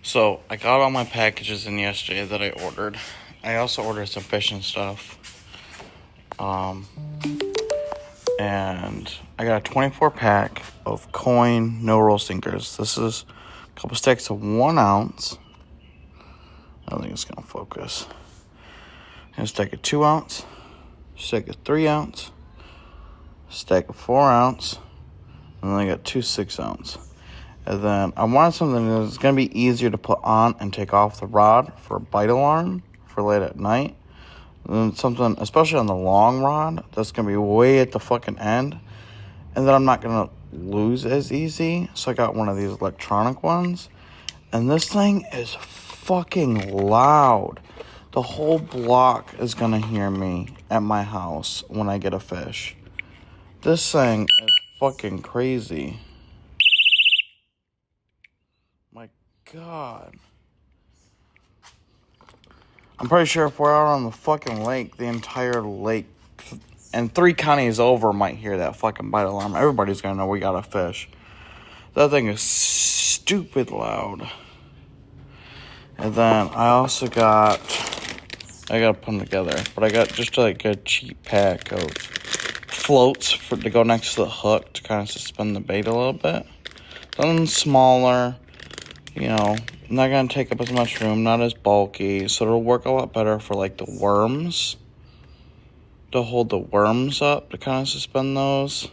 So I got all my packages in yesterday that I ordered. I also ordered some fishing stuff. And I got a 24 pack of Coin no roll sinkers. This is a couple sticks of 1 ounce. I don't think it's gonna focus. And a stack of 2 ounce, stack of 3 ounce, stack of 4 ounce, and then I got 2 6 ounce. And then I wanted something that's gonna be easier to put on and take off the rod for a bite alarm for late at night. And then something, especially on the long rod, that's gonna be way at the fucking end, and then I'm not gonna lose as easy. So I got one of these electronic ones, and this thing is fucking loud. The whole block is gonna hear me at my house when I get a fish. This thing is fucking crazy. My God. I'm pretty sure if we're out on the fucking lake, the entire lake and 3 counties over might hear that fucking bite alarm. Everybody's gonna know we got a fish. That thing is stupid loud. And then I also got, I gotta put them together, but I got just like a cheap pack of floats to go next to the hook to kind of suspend the bait a little bit. Something smaller, not gonna take up as much room, not as bulky, so it'll work a lot better for like the worms, to hold the worms up to kind of suspend those,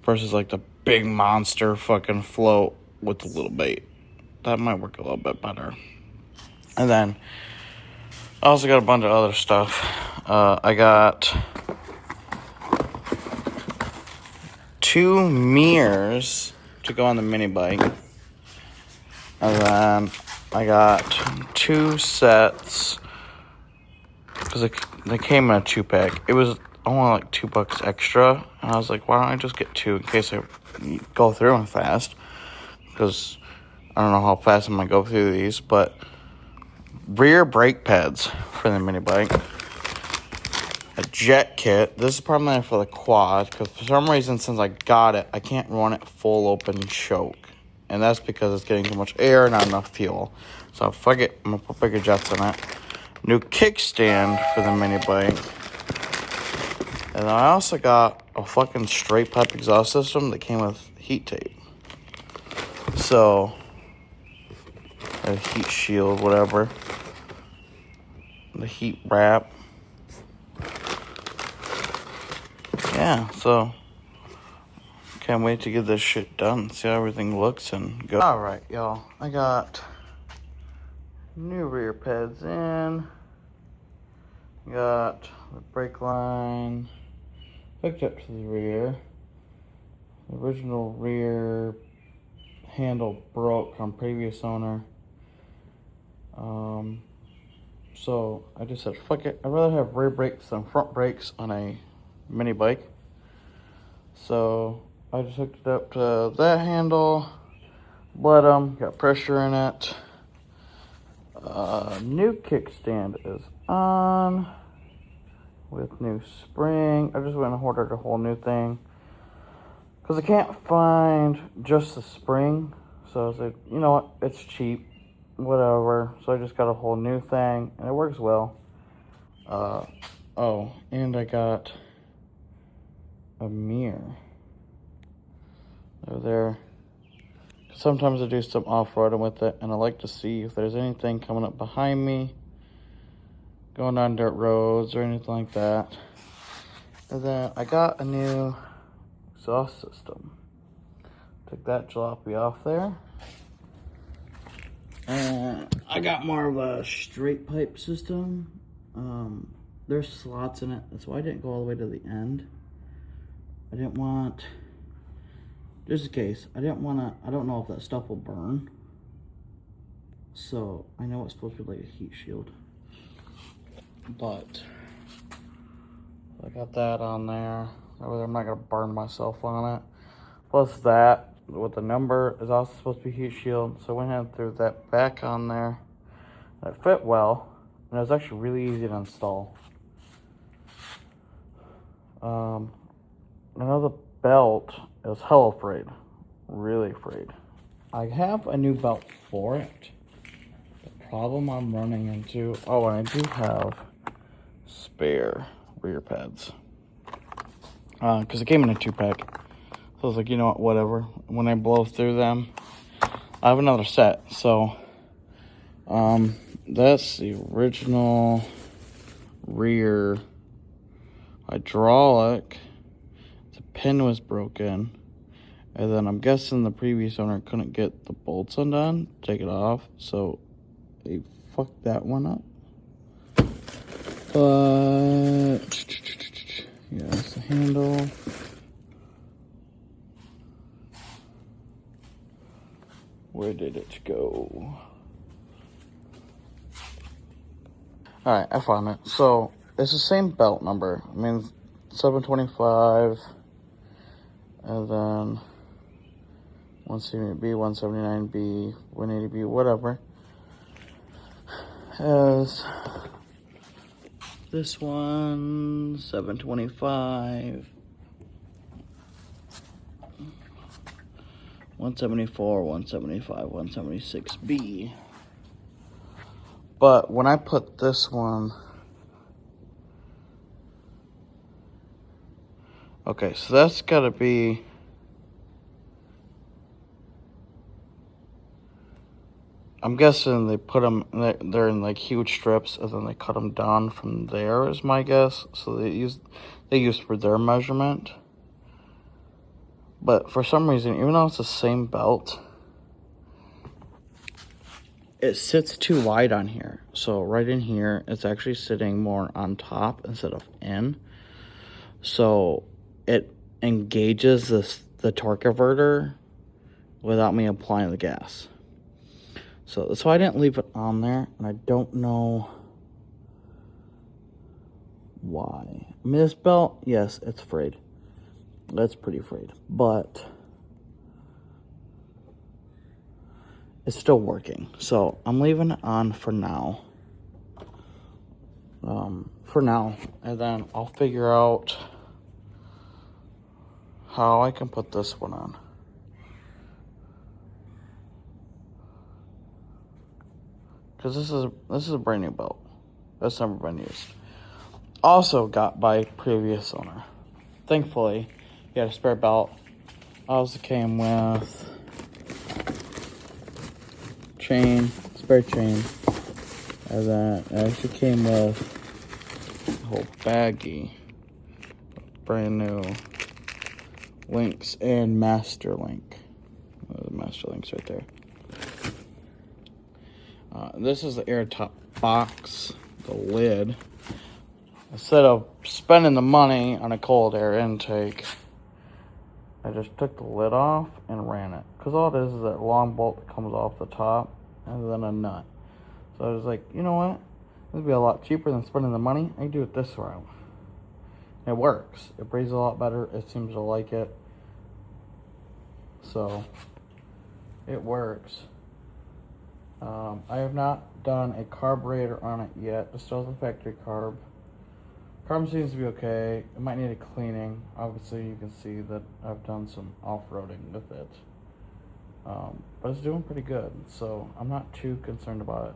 versus like the big monster fucking float with the little bait. That might work a little bit better. And then I also got a bunch of other stuff. I got 2 mirrors to go on the mini bike. And then I got 2 sets, because they came in a 2-pack. It was only like $2 extra. And I was like, why don't I just get 2 in case I go through them fast? Because I don't know how fast I'm going to go through these. But rear brake pads for the mini bike. A jet kit. This is primarily for the quad, because for some reason, since I got it, I can't run it full open choke. And that's because it's getting too much air and not enough fuel. So fuck it, I'm going to put bigger jets in it. New kickstand for the mini bike. And then I also got a fucking straight pipe exhaust system that came with heat tape. So, a heat shield, whatever. The heat wrap. Yeah, so can't wait to get this shit done. See how everything looks and go. Alright, y'all. I got new rear pads in. Got the brake line hooked up to the rear. The original rear handle broke on previous owner. So I just said, fuck it. I'd rather have rear brakes than front brakes on a mini bike. So I just hooked it up to that handle, bled them, got pressure in it. New kickstand is on with new spring. I just went and ordered a whole new thing because I can't find just the spring. So I was like, you know what, it's cheap, whatever. So I just got a whole new thing and it works well. Oh, and I got a mirror over there. Sometimes I do some off-roading with it, and I like to see if there's anything coming up behind me, going down dirt roads or anything like that. And then I got a new exhaust system. Took that jalopy off there. And I got more of a straight pipe system. There's slots in it. That's why I didn't go all the way to the end. I didn't want, just in case, I don't know if that stuff will burn. So I know it's supposed to be like a heat shield. But I got that on there. That way I'm not gonna burn myself on it. Plus that, with the number, is also supposed to be heat shield. So I went ahead and threw that back on there. It fit well, and it was actually really easy to install. Another belt is hella frayed. Really frayed. I have a new belt for it. The problem I'm running into, oh, and I do have spare rear pads. Because it came in a 2-pack. So I was like, you know what, whatever. When I blow through them, I have another set. So, that's the original rear hydraulic. The pin was broken. And then I'm guessing the previous owner couldn't get the bolts undone, take it off, so they fucked that one up. But yeah, that's the handle. Where did it go? Alright, I found it. So it's the same belt number. I mean, 725, and then 170B, 179B, 180B, whatever. As this one, 725, 174, 175, 176B. But when I put this one, okay, so that's gotta be, I'm guessing they put them, they're in like huge strips, and then they cut them down from there is my guess. So they used for their measurement. But for some reason, even though it's the same belt, it sits too wide on here. So right in here, it's actually sitting more on top instead of in. So it engages the torque converter without me applying the gas. So that's why I didn't leave it on there, and I don't know why. I mean, this belt, yes, it's frayed. That's pretty frayed, but it's still working. So I'm leaving it on for now. And then I'll figure out how I can put this one on. Because this is a brand new belt. That's never been used. Also got by previous owner. Thankfully, he had a spare belt. Also came with chain, spare chain. And then it actually came with a whole baggie. Brand new links and master link. The master link's right there. This is the airtop box, the lid. Instead of spending the money on a cold air intake, I just took the lid off and ran it. Because all it is that long bolt that comes off the top and then a nut. So I was like, you know what? This would be a lot cheaper than spending the money. I can do it this route. It works. It breathes a lot better. It seems to like it. So it works. I have not done a carburetor on it yet. It still has a factory carb. Carb seems to be okay. It might need a cleaning. Obviously, you can see that I've done some off-roading with it. But it's doing pretty good, so I'm not too concerned about it.